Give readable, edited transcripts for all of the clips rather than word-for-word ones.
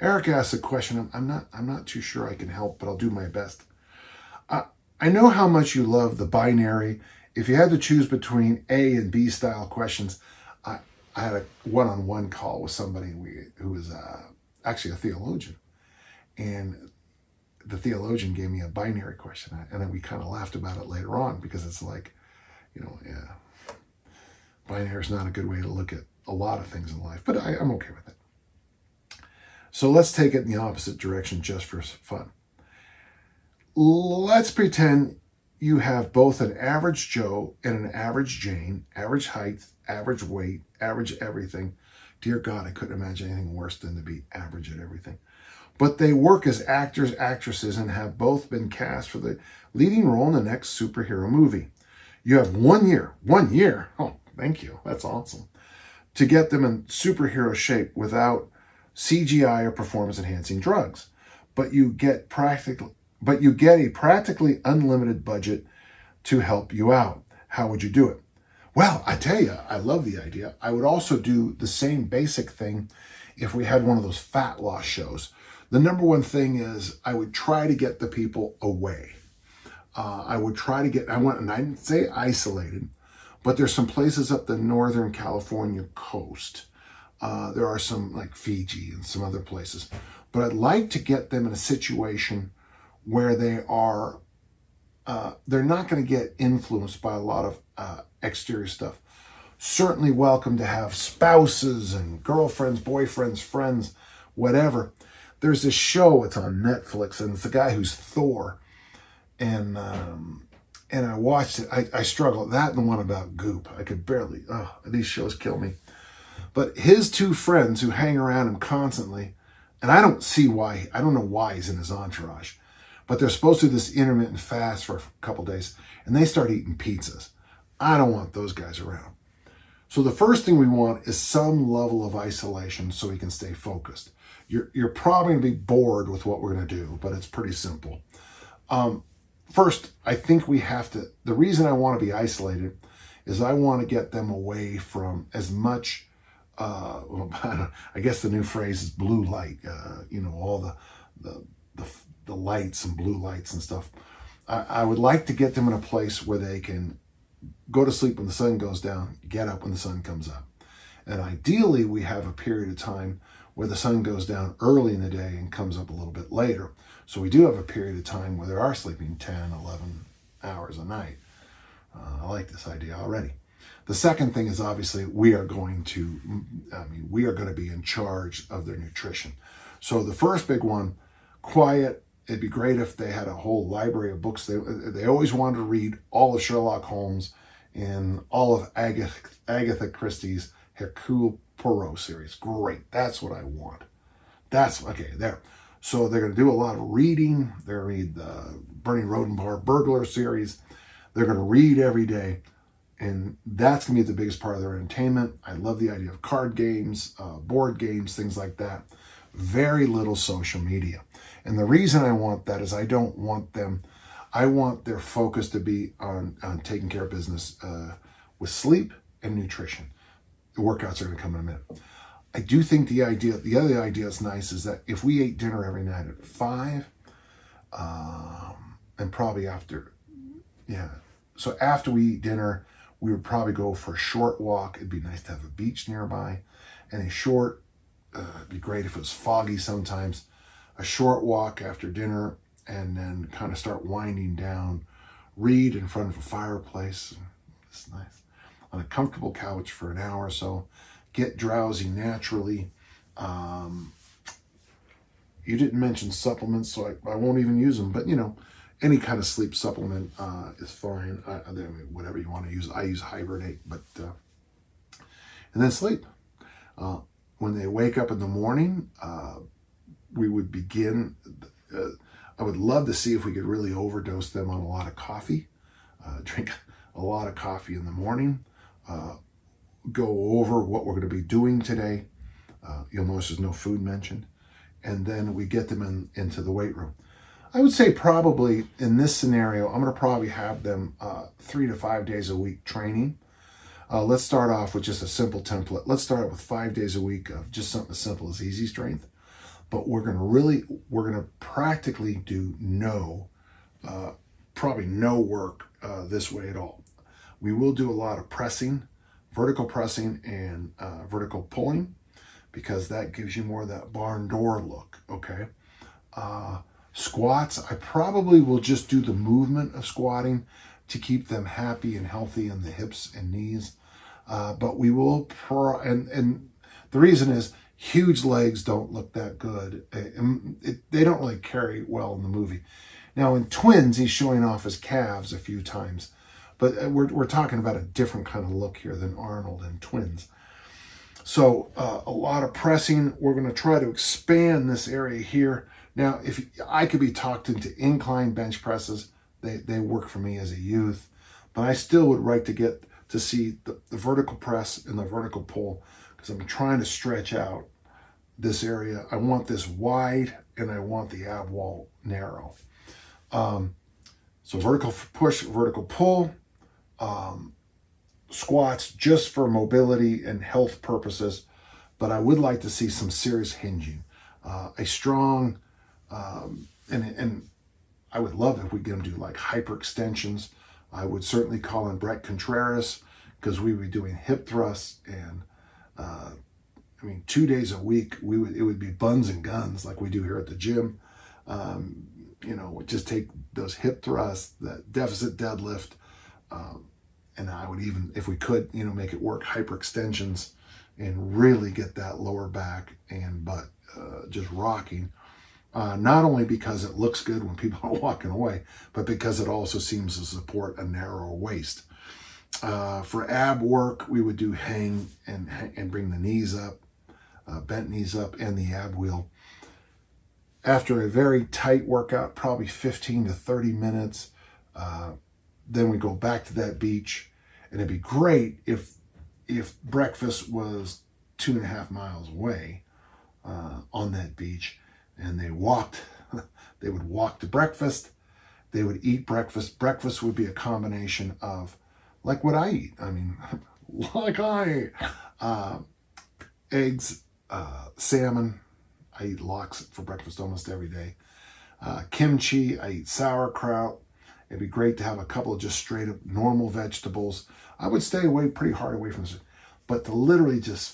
Eric asked a question. I'm not too sure I can help, but I'll do my best. I know how much you love the binary. If you had to choose between A and B style questions, I had a one-on-one call with somebody who was actually a theologian, and the theologian gave me a binary question, and then we kind of laughed about it later on because it's like, yeah, binary is not a good way to look at a lot of things in life, but I'm okay with it. So let's take it in the opposite direction just for fun. Let's pretend you have both an average Joe and an average Jane, average height, average weight, average everything. Dear God, I couldn't imagine anything worse than to be average at everything. But they work as actors, actresses, and have both been cast for the leading role in the next superhero movie. You have 1 year, oh, thank you, that's awesome, to get them in superhero shape without CGI or performance-enhancing drugs. But you get a practically unlimited budget to help you out. How would you do it? Well, I tell you, I love the idea. I would also do the same basic thing if we had one of those fat loss shows. The number one thing is I would try to get the people away. I didn't say isolated, but there's some places up the Northern California coast. There are some like Fiji and some other places. But I'd like to get them in a situation where they're not going to get influenced by a lot of exterior stuff. Certainly welcome to have spouses and girlfriends, boyfriends, friends, whatever. There's this show, it's on Netflix, and it's the guy who's Thor. And I watched it. I struggle. That and the one about Goop. I could barely, these shows kill me. But his two friends who hang around him constantly, and I don't know why he's in his entourage, but they're supposed to do this intermittent fast for a couple days, and they start eating pizzas. I don't want those guys around. So the first thing we want is some level of isolation so we can stay focused. You're probably going to be bored with what we're going to do, but it's pretty simple. First, I think the reason I want to be isolated is I want to get them away from as much, I guess the new phrase is blue light, all the lights and blue lights and stuff. I would like to get them in a place where they can go to sleep when the sun goes down, get up when the sun comes up. And ideally, we have a period of time where the sun goes down early in the day and comes up a little bit later. So we do have a period of time where they are sleeping 10, 11 hours a night. I like this idea already. The second thing is obviously we are going to be in charge of their nutrition. So the first big one, quiet. It'd be great if they had a whole library of books. They always wanted to read all of Sherlock Holmes and all of Agatha Christie's Hercule Poirot series. Great. That's what I want. That's okay there. So they're going to do a lot of reading. They're going to read the Bernie Rodenbauer burglar series. They're going to read every day. And that's going to be the biggest part of their entertainment. I love the idea of card games, board games, things like that. Very little social media. And the reason I want that is I want their focus to be on taking care of business with sleep and nutrition. The workouts are going to come in a minute. I do think the other idea is nice is that if we ate dinner every night at 5, and probably after we eat dinner, we would probably go for a short walk. It'd be nice to have a beach nearby, and it'd be great if it was foggy sometimes. A short walk after dinner, and then kind of start winding down, read in front of a fireplace. It's nice. On a comfortable couch for an hour or so. Get drowsy naturally. You didn't mention supplements, so I won't even use them. But, any kind of sleep supplement is fine. Whatever you want to use. I use Hibernate, and then sleep. When they wake up in the morning, we would begin. I would love to see if we could really overdose them on a lot of coffee. Drink a lot of coffee in the morning. Go over what we're going to be doing today. You'll notice there's no food mentioned. And then we get them into the weight room. I would say probably in this scenario, I'm going to probably have them 3 to 5 days a week training. Let's start off with just a simple template. Let's start out with 5 days a week of just something as simple as easy strength. But we're going to practically do probably no work this way at all. We will do a lot of pressing, vertical pressing and vertical pulling, because that gives you more of that barn door look, okay? Squats, I probably will just do the movement of squatting to keep them happy and healthy in the hips and knees. But we will, and the reason is huge legs don't look that good. They don't really carry well in the movie. Now in twins, he's showing off his calves a few times, but we're talking about a different kind of look here than Arnold in twins. So a lot of pressing. We're going to try to expand this area here. Now, if I could be talked into incline bench presses, they work for me as a youth, but I still would like to get to see the vertical press and the vertical pull, because I'm trying to stretch out this area. I want this wide and I want the ab wall narrow. So vertical push, vertical pull, squats just for mobility and health purposes, but I would like to see some serious hinging. A strong, and I would love if we get them to do like hyperextensions. I would certainly call in Brett Contreras, because we would be doing hip thrusts, and 2 days a week it would be buns and guns like we do here at the gym. Just take those hip thrusts, that deficit deadlift, and I would even, if we could, make it work hyperextensions and really get that lower back and butt just rocking. Not only because it looks good when people are walking away, but because it also seems to support a narrower waist. For ab work, we would do hang and bring the knees up, bent knees up, and the ab wheel. After a very tight workout, probably 15 to 30 minutes, then we go back to that beach. And it'd be great if breakfast was 2.5 miles away on that beach, and they would walk to breakfast, they would eat breakfast. Breakfast would be a combination of like what I eat. Eggs, salmon. I eat lox for breakfast almost every day. Kimchi, I eat sauerkraut. It'd be great to have a couple of just straight up normal vegetables. I would stay pretty hard away from this, but to literally just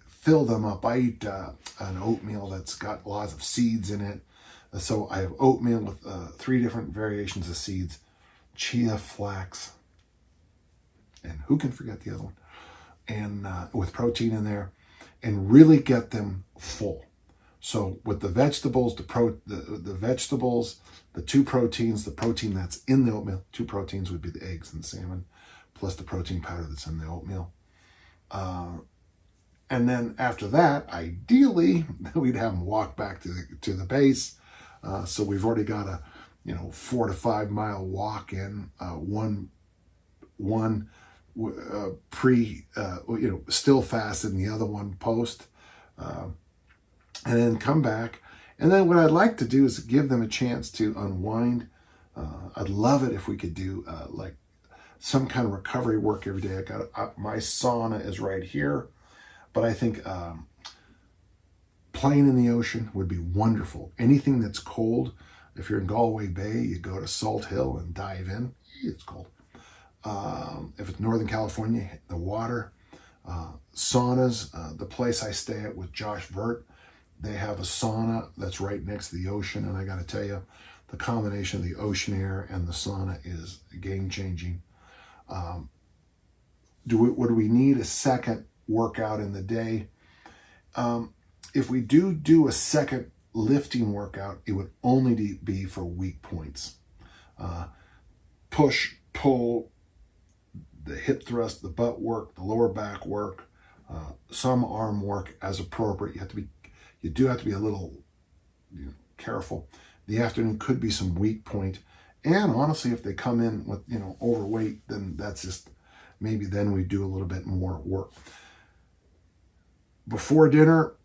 fill them up. I eat an oatmeal that's got lots of seeds in it. So I have oatmeal with 3 different variations of seeds, chia, flax, and who can forget the other one? And with protein in there, and really get them full. So with the vegetables, the vegetables, the 2 proteins, the protein that's in the oatmeal, 2 proteins would be the eggs and the salmon, plus the protein powder that's in the oatmeal. And then after that, ideally, we'd have them walk back to the base. So we've already got a 4 to 5 mile walk in, one still fasted and the other one post, and then come back. And then what I'd like to do is give them a chance to unwind. I'd love it if we could do like some kind of recovery work every day. My sauna is right here, but I think playing in the ocean would be wonderful. Anything that's cold, if you're in Galway Bay, you go to Salt Hill and dive in. It's cold. If it's Northern California, the water. Saunas, the place I stay at with Josh Vert, they have a sauna that's right next to the ocean, and I got to tell you, the combination of the ocean air and the sauna is game-changing. Would we need a second workout in the day? If we do a second lifting workout, it would only be for weak points. Push, pull, the hip thrust, the butt work, the lower back work, some arm work as appropriate. You do have to be a little careful. The afternoon could be some weak point. And honestly, if they come in with overweight, then that's just maybe then we do a little bit more work. Before dinner,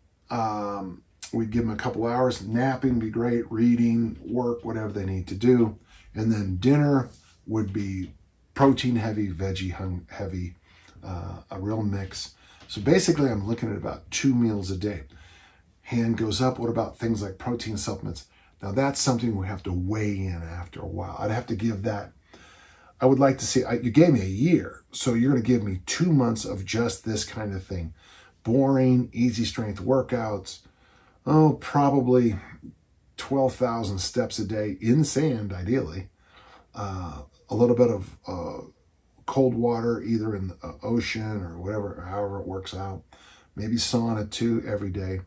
we'd give them a couple hours. Napping would be great, reading, work, whatever they need to do. And then dinner would be protein heavy, veggie heavy, a real mix. So basically, I'm looking at about 2 meals a day. Hand goes up. What about things like protein supplements? Now, that's something we have to weigh in after a while. I'd have to give that. I would like to see, you gave me a year, so you're going to give me 2 months of just this kind of thing. Boring, easy strength workouts. Oh, probably 12,000 steps a day in sand, ideally. A little bit of cold water, either in the ocean or whatever, however it works out. Maybe sauna too every day.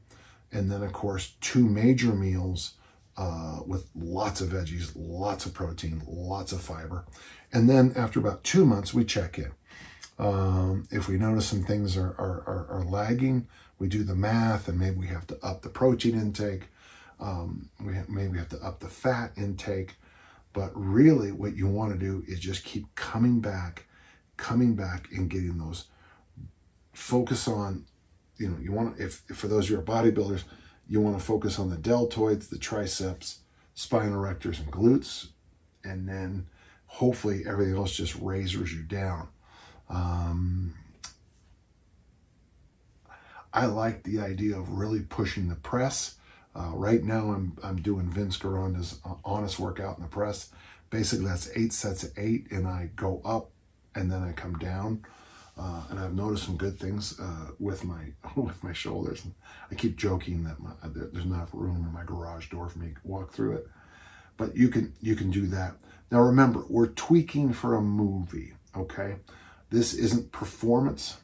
And then, of course, 2 major meals with lots of veggies, lots of protein, lots of fiber. And then after about 2 months, we check in. If we notice some things are lagging, we do the math, and maybe we have to up the protein intake. Maybe we have to up the fat intake. But really what you want to do is just keep coming back and getting those. Focus on, you want to, if for those who are bodybuilders, you want to focus on the deltoids, the triceps, spinal erectors, and glutes. And then hopefully everything else just razors you down. I like the idea of really pushing the press. Right now I'm doing Vince Gironda's honest workout in the press. Basically that's 8 sets of 8, and I go up and then I come down. And I've noticed some good things with my shoulders. And I keep joking that there's not room in my garage door for me to walk through it. But you can do that. Now remember, we're tweaking for a movie, okay? This isn't performance.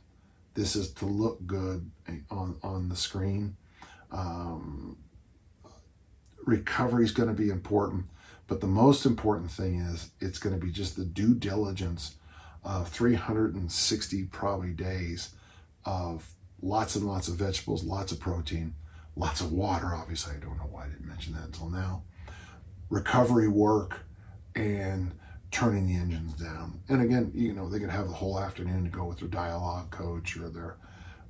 This is to look good on the screen. Recovery is going to be important, but the most important thing is it's going to be just the due diligence of 360 probably days of lots and lots of vegetables, lots of protein, lots of water. Obviously, I don't know why I didn't mention that until now. Recovery work and turning the engines down. And again, they can have the whole afternoon to go with their dialogue coach or their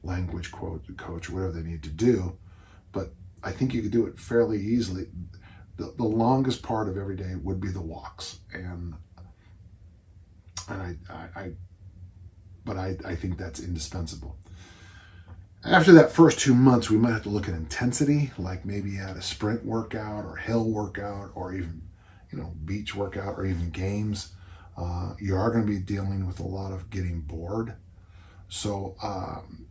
language coach, whatever they need to do. But I think you could do it fairly easily. The longest part of every day would be the walks, and I think that's indispensable. After that first 2 months, we might have to look at intensity, like maybe add a sprint workout or hill workout or even, beach workout or even games. You are going to be dealing with a lot of getting bored. So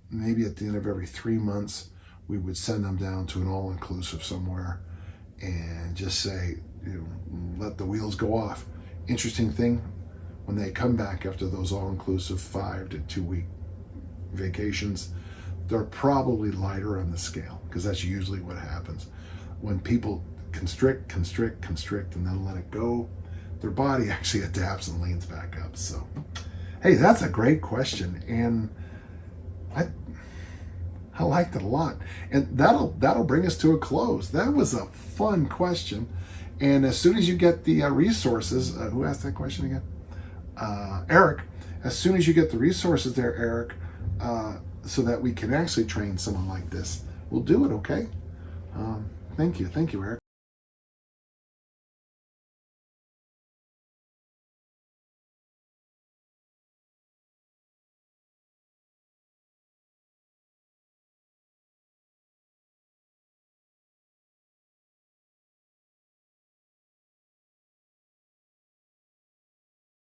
maybe at the end of every 3 months, we would send them down to an all-inclusive somewhere and just say, let the wheels go off. Interesting thing, when they come back after those all-inclusive 5 to 2 week vacations, they're probably lighter on the scale, because that's usually what happens. When people constrict, and then let it go, their body actually adapts and leans back up. So, hey, that's a great question, and I liked it a lot. And that'll bring us to a close. That was a fun question. And as soon as you get the resources, who asked that question again? Eric. As soon as you get the resources there, Eric, so that we can actually train someone like this, we'll do it, okay? Thank you, Eric.